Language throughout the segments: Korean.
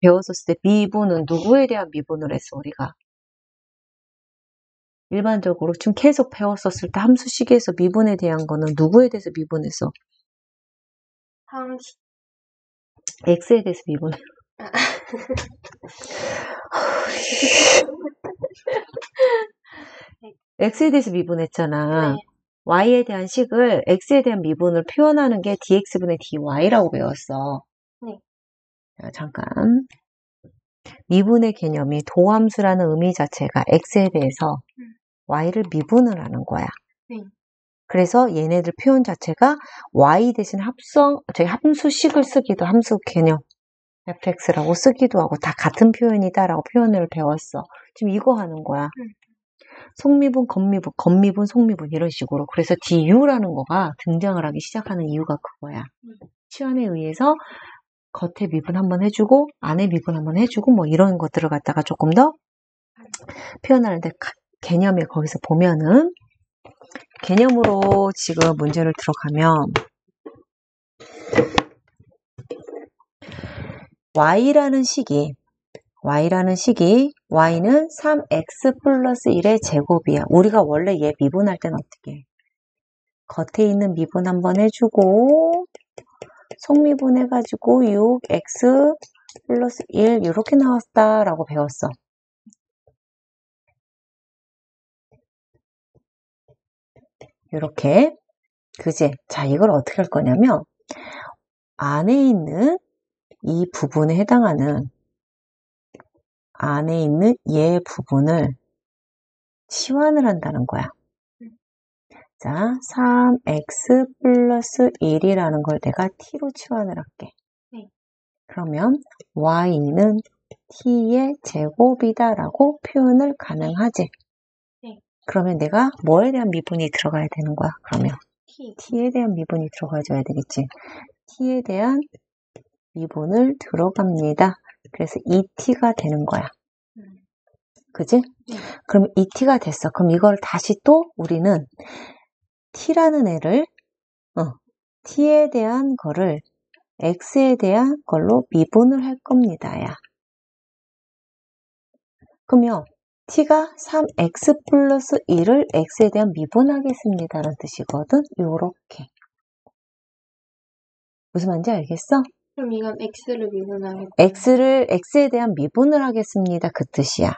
배웠었을 때 미분은 누구에 대한 미분을 했어, 우리가? 일반적으로 지금 계속 배웠었을 때 함수식에서 미분에 대한 거는 누구에 대해서 미분했어? x에 대해서 미분해. x에 대해서 미분했잖아. 네. y에 대한 식을 x에 대한 미분을 표현하는 게 dx분의 dy라고 배웠어. 네. 자, 잠깐. 미분의 개념이 도함수라는 의미 자체가 x에 대해서 y를 미분을 하는 거야. 네. 그래서 얘네들 표현 자체가 y 대신 저희 함수식을 쓰기도 함수 개념 fx라고 쓰기도 하고 다 같은 표현이다라고 표현을 배웠어. 지금 이거 하는 거야. 속미분, 겉미분, 속미분 이런 식으로. 그래서 du라는 거가 등장을 하기 시작하는 이유가 그거야. 치환에 의해서 겉에 미분 한번 해주고 안에 미분 한번 해주고 뭐 이런 것들을 갖다가 조금 더 표현하는데 개념에 거기서 보면은 개념으로 지금 문제를 들어가면 y라는 식이 y는 3x 플러스 1의 제곱이야. 우리가 원래 얘 미분할 때는 어떻게 해? 겉에 있는 미분 한번 해주고 속미분 해가지고 6x 플러스 1 이렇게 나왔다라고 배웠어. 이렇게. 그지? 자, 이걸 어떻게 할 거냐면 안에 있는 이 부분에 해당하는 안에 있는 얘 부분을 치환을 한다는 거야. 자, 3x 플러스 1이라는 걸 내가 t로 치환을 할게. 네. 그러면 y는 t의 제곱이다라고 표현을 가능하지. 네. 그러면 내가 뭐에 대한 미분이 들어가야 되는 거야? 그러면 t에 대한 미분이 들어가줘야 되겠지. t에 대한 미분을 들어갑니다. 그래서 2t가 되는 거야. 그지? 그럼 2t가 됐어. 그럼 이걸 다시 또 우리는 t라는 애를 t에 대한 거를 x에 대한 걸로 미분을 할 겁니다. 야. 그러면 t가 3x 플러스 1을 x에 대한 미분하겠습니다라는 뜻이거든. 요렇게. 무슨 말인지 알겠어? 그럼 이건 x를 미분하겠고 x에 대한 미분을 하겠습니다. 그 뜻이야.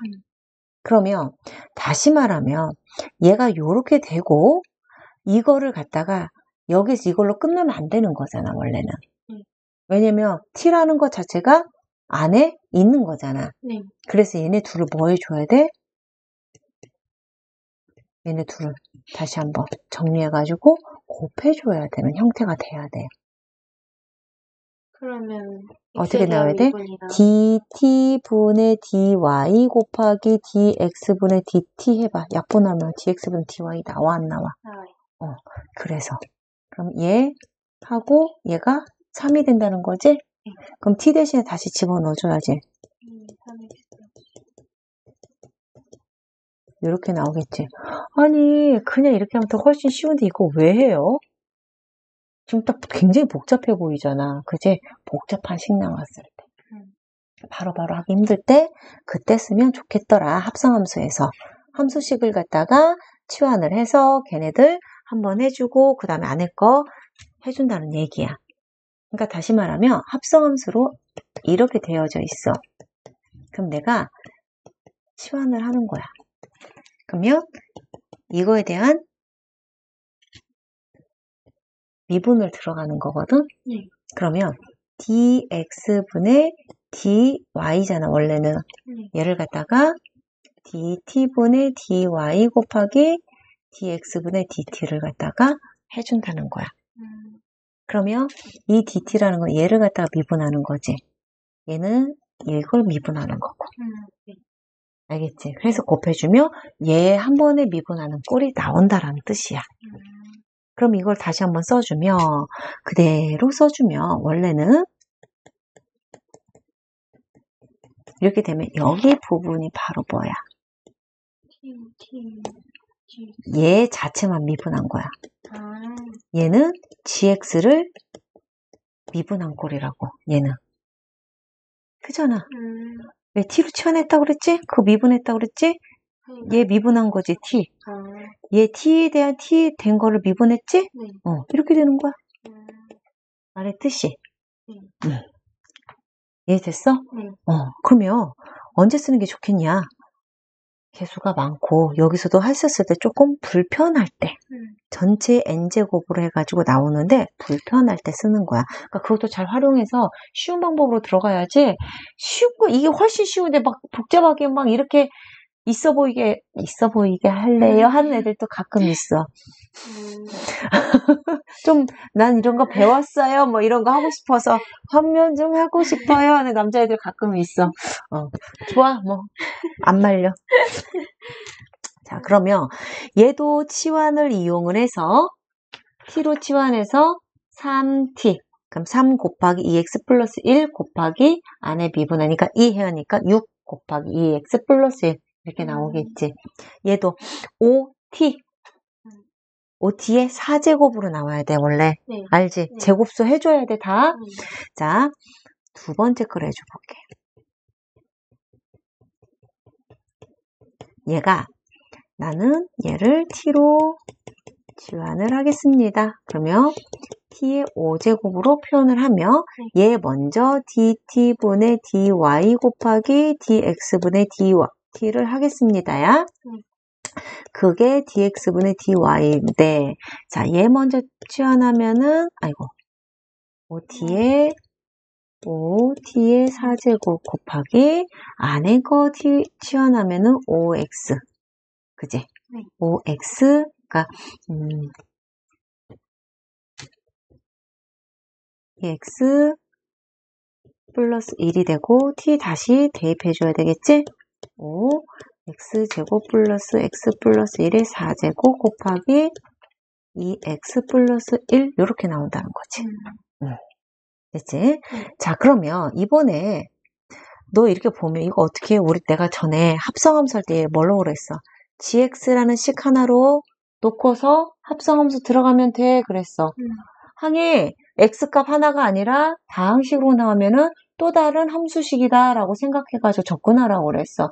그러면 다시 말하면 얘가 요렇게 되고 이거를 갖다가 여기서 이걸로 끝나면 안 되는 거잖아, 원래는. 왜냐면 t라는 것 자체가 안에 있는 거잖아. 네. 그래서 얘네 둘을 뭐 해줘야 돼? 얘네 둘을 다시 한번 정리해가지고 곱해줘야 되는 형태가 돼야 돼. 그러면 어떻게 나와야 돼? dt분의 dy 곱하기 dx분의 dt 해봐. 약분하면 dx분의 dy 나와 안 나와? 나와요. 그래서 그럼 얘하고 얘가 3이 된다는 거지? 그럼 t 대신에 다시 집어넣어줘야지. 이렇게 나오겠지. 아니 그냥 이렇게 하면 더 훨씬 쉬운데 이거 왜 해요? 지금 딱 굉장히 복잡해 보이잖아. 그지? 복잡한 식 나왔을 때. 바로바로 하기 힘들 때 그때 쓰면 좋겠더라. 합성함수에서. 함수식을 갖다가 치환을 해서 걔네들 한번 해주고 그 다음에 안에 거 해준다는 얘기야. 그러니까 다시 말하면 합성함수로 이렇게 되어져 있어. 그럼 내가 치환을 하는 거야. 그러면 이거에 대한 미분을 들어가는 거거든. 그러면 dx분의 dy잖아 원래는. 얘를 갖다가 dt분의 dy 곱하기 dx분의 dt를 갖다가 해준다는 거야. 그러면 이 dt라는 건 얘를 갖다가 미분하는 거지. 얘는 이걸 미분하는 거고. 알겠지? 그래서 곱해주면 얘 한 번에 미분하는 꼴이 나온다라는 뜻이야. 그럼 이걸 다시 한번 써주면 그대로 써주면 원래는 이렇게 되면 여기 부분이 바로 뭐야? 얘 자체만 미분한 거야. 얘는 gx를 미분한 꼴이라고. 얘는. 그잖아. 왜 t로 치환했다고 그랬지? 그거 미분했다고 그랬지? 얘 미분한 거지, t. 얘 t에 대한 t 된 거를 미분했지? 네. 이렇게 되는 거야. 말의 뜻이. 이해됐어? 네. 그러면 언제 쓰는 게 좋겠냐? 개수가 많고 여기서도 했었을 때 조금 불편할 때 전체 n제곱으로 해가지고 나오는데 불편할 때 쓰는 거야. 그러니까 그것도 잘 활용해서 쉬운 방법으로 들어가야지 쉬운 거 이게 훨씬 쉬운데 막 복잡하게 막 이렇게 있어 보이게 할래요 하는 애들도 가끔 있어. 좀 난 이런 거 배웠어요 뭐 이런 거 하고 싶어서 환면 좀 하고 싶어요 하는 남자애들 가끔 있어. 좋아 뭐 안 말려. 자 그러면 얘도 치환을 이용을 해서 t로 치환해서 3t 그럼 3 곱하기 2x 플러스 1 곱하기 안에 미분하니까 2 해야니까 6 곱하기 2x 플러스 1 이렇게 나오겠지. 얘도 5t 5t에 4제곱으로 나와야 돼 원래. 네. 알지? 네. 제곱수 해줘야 돼 다. 자, 두 번째 걸 해줘볼게. 나는 얘를 t로 치환을 하겠습니다. 그러면 t의 5제곱으로 표현을 하며 얘 먼저 dt분의 dy 곱하기 dx분의 dt를 하겠습니다야. 그게 dx분의 dy인데 자, 얘 먼저 치환하면은 5t의 4제곱 곱하기 안에 거 치환하면은 5x 그지? 네. 5x가 x 플러스 1이 되고 t 다시 대입해줘야 되겠지? 5 x제곱 플러스 x 플러스 1의 4제곱 곱하기 2x 플러스 1 이렇게 나온다는 거지. 됐지? 자 그러면 이번에 너 이렇게 보면 이거 어떻게 해? 내가 전에 합성함수 할 때 뭘로 그랬어? gx라는 식 하나로 놓고서 합성함수 들어가면 돼 그랬어. 항에 x값 하나가 아니라 다항식으로 나오면은 또 다른 함수식이다 라고 생각해가지고 접근하라고 그랬어.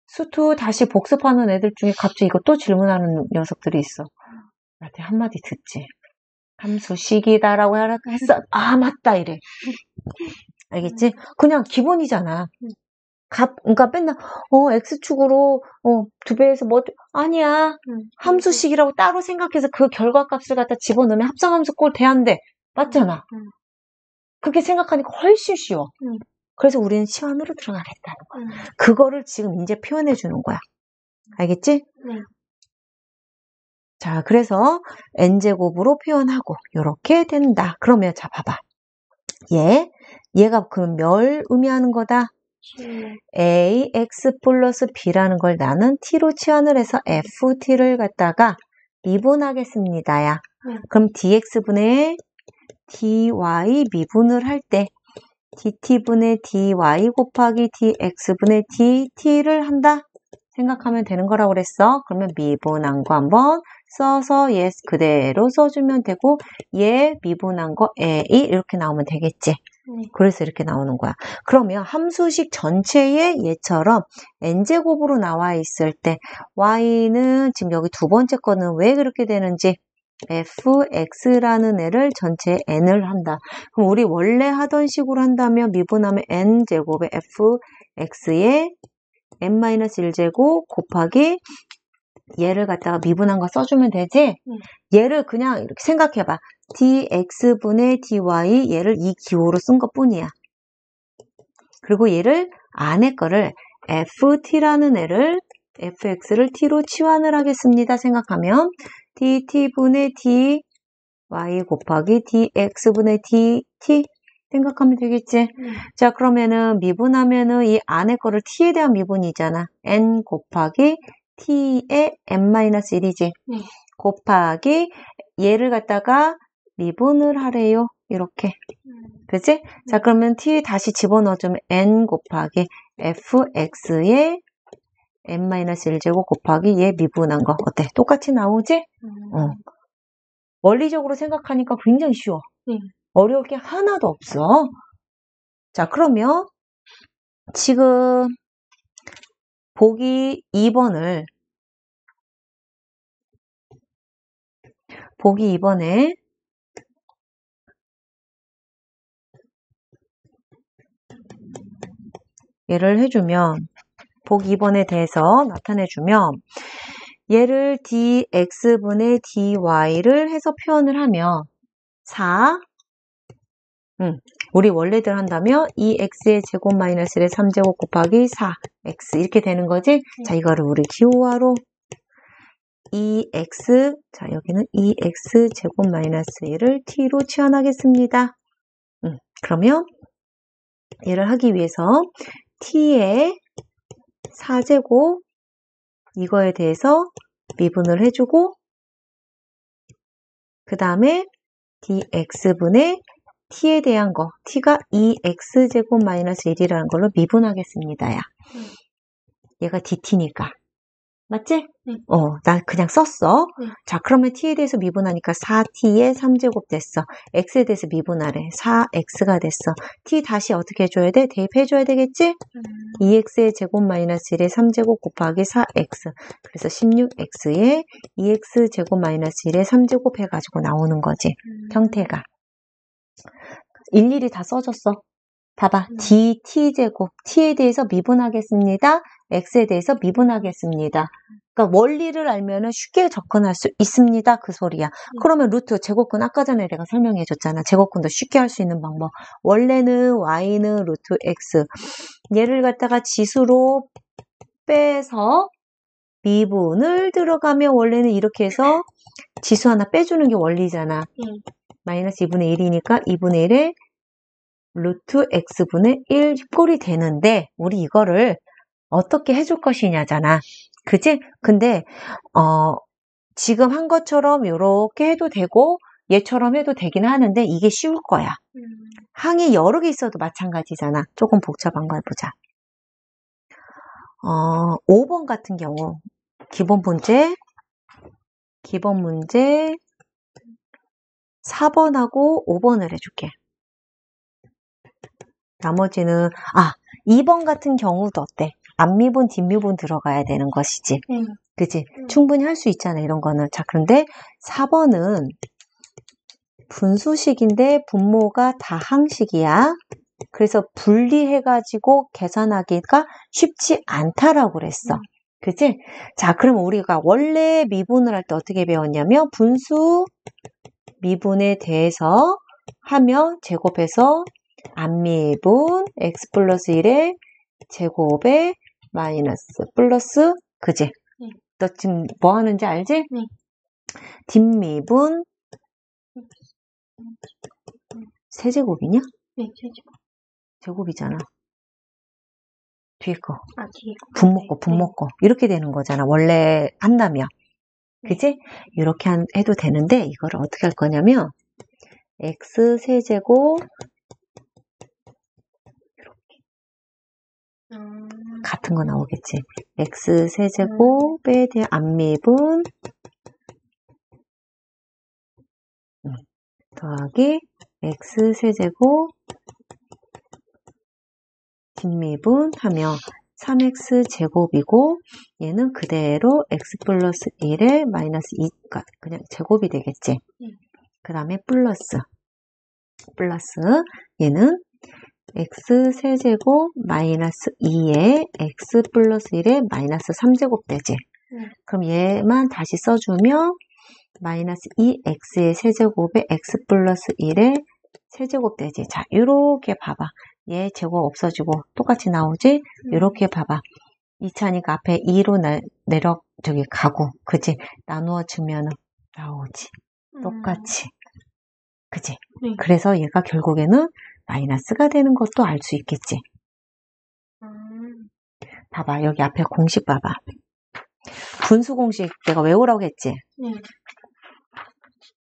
수투 다시 복습하는 애들 중에 갑자기 이거 또 질문하는 녀석들이 있어. 나한테 한마디 듣지. 함수식이다라고 했어. 아 맞다 이래. 알겠지? 그냥 기본이잖아. 그러니까 맨날 x축으로 2배에서 뭐 아니야. 함수식이라고 따로 생각해서 그 결과값을 갖다 집어넣으면 합성함수 꼴 돼안돼. 맞잖아. 그렇게 생각하니까 훨씬 쉬워. 그래서 우리는 치환으로 들어가겠다는 거야. 그거를 지금 이제 표현해 주는 거야. 알겠지? 자, 그래서 n제곱으로 표현하고 이렇게 된다. 그러면 자 봐봐. 얘가 그럼 뭘 의미하는 거다? ax 플러스 b라는 걸 나는 t로 치환을 해서 ft를 갖다가 미분하겠습니다야. 그럼 dx분의 dy 미분을 할 때 dt분의 dy 곱하기 dx분의 dt를 한다 생각하면 되는 거라고 그랬어. 그러면 미분한 거 한번 써서 얘 그대로 써주면 되고 얘 미분한 거 a 이렇게 나오면 되겠지. 그래서 이렇게 나오는 거야. 그러면 함수식 전체에 얘처럼 n제곱으로 나와 있을 때 y는 지금 여기 두 번째 거는 왜 그렇게 되는지 fx라는 애를 전체에 n을 한다. 그럼 우리 원래 하던 식으로 한다면 미분하면 n제곱에 fx에 n-1제곱 곱하기 얘를 갖다가 미분한 거 써주면 되지? 얘를 그냥 이렇게 생각해봐. dx분의 dy 얘를 이 기호로 쓴 것 뿐이야. 그리고 얘를 안에 거를 ft라는 애를 fx를 t로 치환을 하겠습니다. 생각하면 dt분의 dy 곱하기 dx분의 dt 생각하면 되겠지? 자 그러면은 미분하면은 이 안에 거를 t에 대한 미분이잖아. n 곱하기 t의 n-1이지. 곱하기 얘를 갖다가 미분을 하래요. 이렇게. 그치? 자 그러면 t 다시 집어넣어주면 n 곱하기 fx의 n-1제곱 곱하기 얘 미분한 거. 어때? 똑같이 나오지? 원리적으로 생각하니까 굉장히 쉬워. 어려울 게 하나도 없어. 자 그러면 지금 보기 2번에 얘를 해주면 보기 2번에 대해서 나타내주면 얘를 dx분의 dy를 해서 표현을 하면 4 우리 원래대로 한다면 2x의 제곱 마이너스 1의 3제곱 곱하기 4x 이렇게 되는 거지? 자, 이거를 우리 기호화로 2x, 자, 여기는 2x 제곱 마이너스 1을 t로 치환하겠습니다. 그러면 얘를 하기 위해서 t의 4제곱 이거에 대해서 미분을 해주고 그 다음에 dx분의 t에 대한 거 t가 2x제곱 마이너스 1이라는 걸로 미분하겠습니다. 야. 얘가 dt니까 맞지? 나 그냥 썼어. 자, 그러면 t에 대해서 미분하니까 4t의 3제곱 됐어. x에 대해서 미분하래. 4x가 됐어. t 다시 어떻게 해줘야 돼? 대입해줘야 되겠지? 2x의 제곱 마이너스 1의 3제곱 곱하기 4x. 그래서 16x에 2x 제곱 마이너스 1의 3제곱 해가지고 나오는 거지. 형태가. 일일이 다 써줬어. 봐봐. dt제곱. t에 대해서 미분하겠습니다. x에 대해서 미분하겠습니다. 그러니까 원리를 알면은 쉽게 접근할 수 있습니다. 그 소리야. 그러면 루트 제곱근 아까 전에 내가 설명해 줬잖아. 제곱근도 쉽게 할 수 있는 방법. 원래는 y는 루트 x. 얘를 갖다가 지수로 빼서 미분을 들어가면 원래는 이렇게 해서 지수 하나 빼주는 게 원리잖아. 마이너스 2분의 1이니까 2분의 1에 루트 x분의 1 꼴이 되는데 우리 이거를 어떻게 해줄 것이냐잖아. 그치? 근데 지금 한 것처럼 이렇게 해도 되고 얘처럼 해도 되긴 하는데 이게 쉬울 거야. 항이 여러 개 있어도 마찬가지잖아. 조금 복잡한 거 해보자. 5번 같은 경우 기본 문제 4번하고 5번을 해줄게. 나머지는 2번 같은 경우도 어때? 앞미분, 뒷미분 들어가야 되는 것이지. 그치? 충분히 할 수 있잖아, 이런 거는. 자, 그런데 4번은 분수식인데 분모가 다항식이야. 그래서 분리해가지고 계산하기가 쉽지 않다라고 그랬어. 그치? 자, 그럼 우리가 원래 미분을 할 때 어떻게 배웠냐면 분수 미분에 대해서 하면 제곱해서 앞미분 x 플러스 1의 제곱에 마이너스 플러스 그지? 너 지금 뭐 하는지 알지? 뒷미분 세제곱이냐? 네, 세제곱. 제곱이잖아. 뒤에 거. 뒤에 거. 분모 거. 이렇게 되는 거잖아. 원래 한다면. 그지? 이렇게 해도 되는데 이거를 어떻게 할 거냐면 x 세제곱 같은 거 나오겠지. x 세제곱에 대한 앞미분 더하기 x 세제곱 뒷미분 하면 3x 제곱이고 얘는 그대로 x 플러스 1에 마이너스 2가 그냥 제곱이 되겠지. 그 다음에 플러스 얘는 x 세제곱 마이너스 2에 x 플러스 1에 마이너스 3제곱 되지. 그럼 얘만 다시 써주면 마이너스 2x의 세제곱에 x 플러스 1의 세제곱 되지. 자, 요렇게 봐봐. 얘 제곱 없어지고 똑같이 나오지? 요렇게 봐봐. 2차니까 앞에 2로 가고, 그지? 나누어주면 나오지. 똑같이. 그지? 그래서 얘가 결국에는 마이너스가 되는 것도 알 수 있겠지. 봐봐. 여기 앞에 공식 봐봐. 분수 공식 내가 외우라고 했지?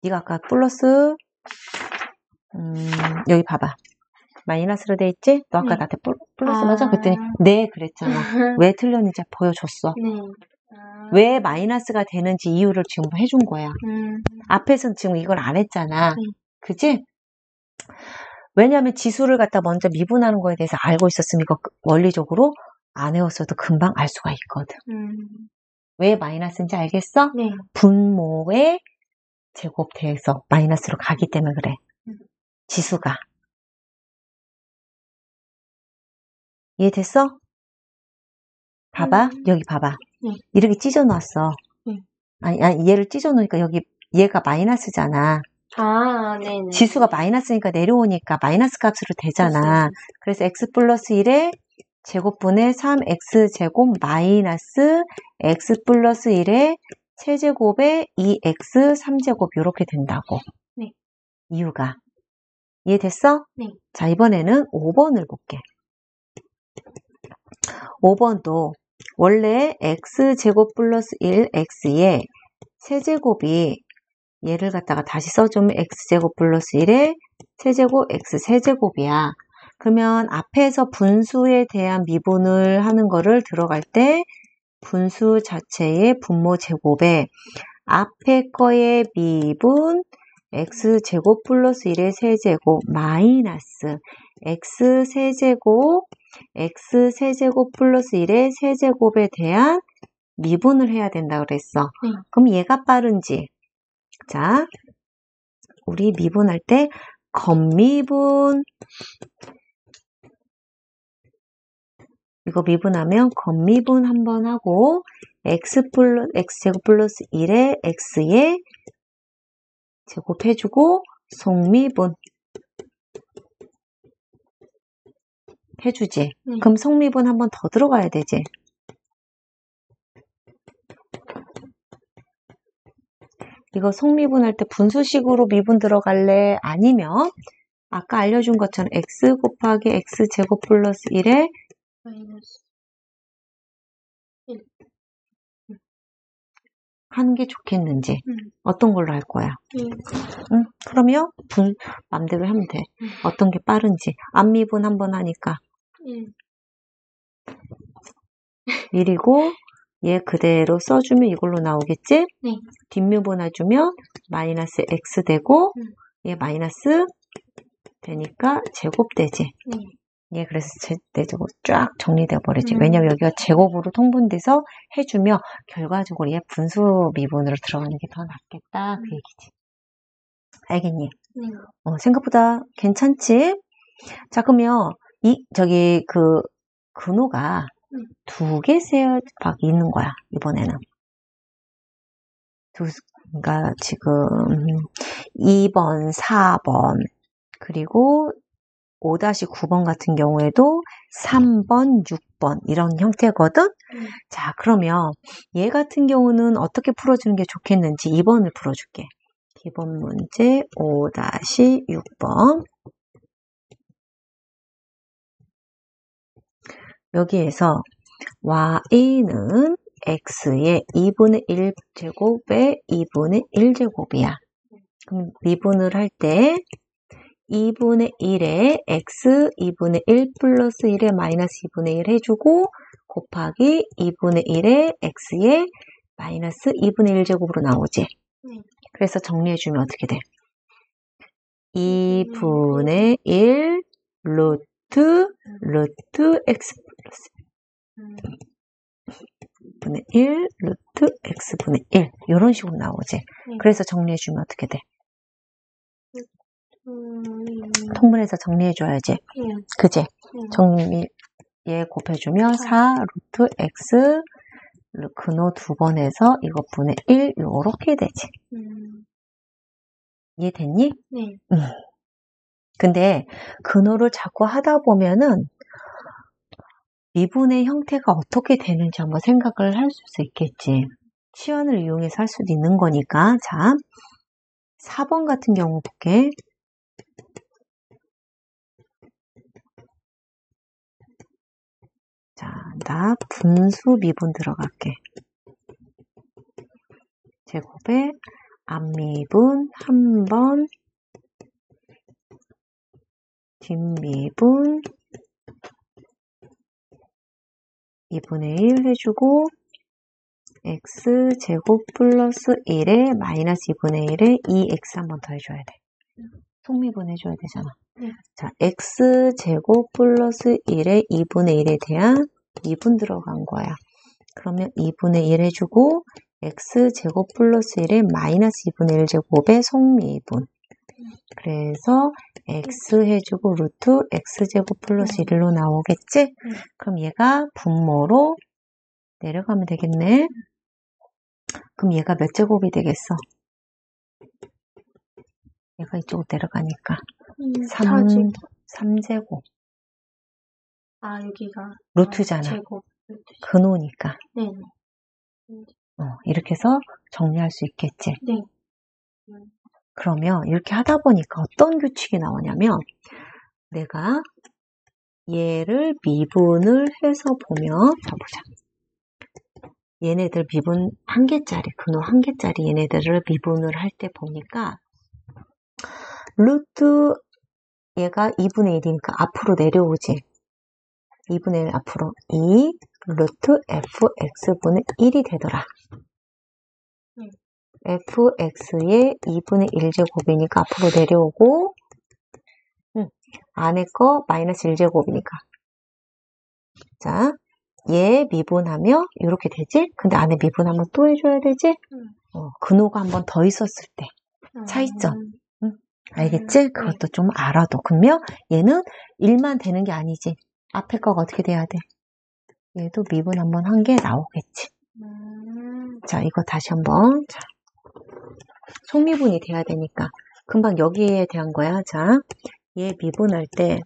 네가 아까 플러스 여기 봐봐. 마이너스로 돼 있지? 너 아까 나한테 플러스 맞아? 그랬더니 네 그랬잖아. 왜 틀렸는지 보여줬어. 왜 마이너스가 되는지 이유를 지금 해준 거야. 앞에서는 지금 이걸 안 했잖아. 그지? 왜냐하면 지수를 갖다 먼저 미분하는 거에 대해서 알고 있었으면 이거 원리적으로 안 외웠어도 금방 알 수가 있거든. 왜 마이너스인지 알겠어? 네. 분모의 제곱대에서 마이너스로 가기 때문에 그래. 지수가. 이해됐어? 봐봐. 여기 봐봐. 네. 이렇게 찢어놨어. 네. 아니, 얘를 찢어놓으니까 여기 얘가 마이너스잖아. 아, 네네. 지수가 마이너스니까 내려오니까 마이너스 값으로 되잖아. 그래서 x 플러스 1의 제곱분의 3x 제곱 마이너스 x 플러스 1의 세제곱의 2x 3제곱 이렇게 된다고. 네. 이유가. 이해됐어? 네. 자, 이번에는 5번을 볼게. 5번도 원래 x제곱 플러스 1x의 세제곱이 얘를 갖다가 다시 써주면 x제곱 플러스 1의 세제곱 x 세제곱이야. 그러면 앞에서 분수에 대한 미분을 하는 거를 들어갈 때 분수 자체의 분모 제곱에 앞에 거의 미분 x제곱 플러스 1의 세제곱 마이너스 x 세제곱 플러스 1의 세제곱에 대한 미분을 해야 된다 그랬어. 그럼 얘가 빠른지? 자, 우리 미분할 때 겉미분 이거 미분하면 겉미분 한번 하고 x제곱 플러스 1의 x에 제곱해주고 속미분 해주지. 그럼 속미분 한번 더 들어가야 되지. 이거 속미분할 때 분수식으로 미분 들어갈래? 아니면 아까 알려준 것처럼 x 곱하기 x제곱 플러스 1에 마이너스 1. 하는 게 좋겠는지 어떤 걸로 할 거야? 그러면 맘대로 하면 돼. 어떤 게 빠른지. 앞미분 한번 하니까 1이고 얘 그대로 써주면 이걸로 나오겠지? 네. 뒷미분 해주면 마이너스 x 되고 얘 마이너스 되니까 제곱되지. 얘 그래서 제곱되고 쫙 정리되어 버리지. 왜냐면 여기가 제곱으로 통분돼서 해주면 결과적으로 얘 분수 미분으로 들어가는 게 더 낫겠다 그 얘기지. 알겠니? 네. 생각보다 괜찮지? 자, 그러면 그 근호가 두 개 셀박 있는 거야 이번에는. 그러니까 지금 2번, 4번 그리고 5-9번 같은 경우에도 3번, 6번 이런 형태거든? 자, 그러면 얘 같은 경우는 어떻게 풀어주는 게 좋겠는지 2번을 풀어줄게. 기본 문제 5-6번. 여기에서 y는 x의 2분의 1제곱에 2분의 1제곱이야. 그럼 미분을 할 때 2분의 1에 x 2분의 1 플러스 1에 마이너스 2분의 1 해주고 곱하기 2분의 1에 x에 마이너스 2분의 1제곱으로 나오지. 그래서 정리해주면 어떻게 돼? 2분의 1 루트 x 플러스 2분의 1 루트 x분의 1 이런 식으로 나오지. 그래서 정리해주면 어떻게 돼? 통분해서 정리해줘야지. 그지? 얘 곱해주면 4 루트 x 근호 2번 해서 이거 분의 1 요렇게 되지. 이해됐니? 네. 근데 근호를 자꾸 하다 보면은 미분의 형태가 어떻게 되는지 한번 생각을 할 수 있겠지. 시연을 이용해서 할 수도 있는 거니까. 자, 4번 같은 경우 볼게. 자, 나 분수 미분 들어갈게. 제곱에 앞미분 한 번, 뒷미분 2분의 1 해주고 x제곱 플러스 1에 마이너스 2분의 1에 2x 한 번 더 해줘야 돼. 속미분 해줘야 되잖아. 네. 자, x제곱 플러스 1에 2분의 1에 대한 미분 들어간 거야. 그러면 2분의 1 해주고 x제곱 플러스 1에 마이너스 2분의 1제곱의 속미분. 그래서 x 해주고 루트 x제곱 플러스 1로 나오겠지? 그럼 얘가 분모로 내려가면 되겠네. 그럼 얘가 몇 제곱이 되겠어? 얘가 이쪽으로 내려가니까 3제곱. 아, 여기가 루트잖아. 제곱. 근호니까. 네. 이렇게 해서 정리할 수 있겠지. 네. 그러면 이렇게 하다 보니까 어떤 규칙이 나오냐면 내가 얘를 미분을 해서 보면 자 보자. 얘네들 미분 1개짜리, 근호 1개짜리 얘네들을 미분을 할 때 보니까 루트 얘가 2분의 1이니까 앞으로 내려오지. 2분의 1 앞으로 2 루트 fx분의 1이 되더라. fx의 2분의 1제곱이니까 앞으로 내려오고 안에 거 마이너스 1제곱이니까 자, 얘 미분하면 이렇게 되지? 근데 안에 미분하면 또 해줘야 되지? 근호가 한 번 더 있었을 때 차이점 알겠지? 그것도 좀 알아도. 그러면 얘는 1만 되는 게 아니지. 앞에 거가 어떻게 돼야 돼? 얘도 미분 한번 한 게 나오겠지. 자, 이거 다시 한번. 자, 속미분이 돼야 되니까. 금방 여기에 대한 거야. 자, 얘 미분할 때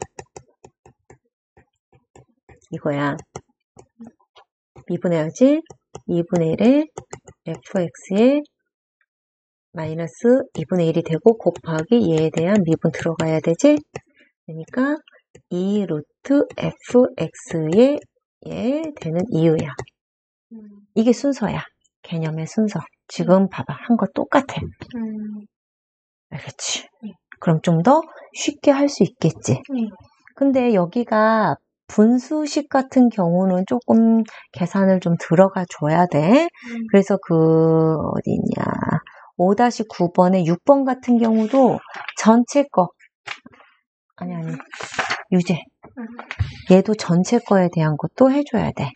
이거야. 미분해야지. 2분의 1에 fx에 마이너스 2분의 1이 되고 곱하기 얘에 대한 미분 들어가야 되지? 그러니까 2 루트 fx에 얘 되는 이유야. 이게 순서야. 개념의 순서. 지금 봐봐. 한 거 똑같아. 알겠지? 그럼 좀 더 쉽게 할 수 있겠지? 근데 여기가 분수식 같은 경우는 조금 계산을 좀 들어가 줘야 돼. 그래서 어디냐. 5-9번에 6번 같은 경우도 전체 거. 아니. 유제. 얘도 전체 거에 대한 것도 해줘야 돼.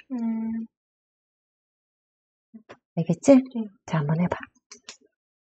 알겠지? 자, 한번 해봐.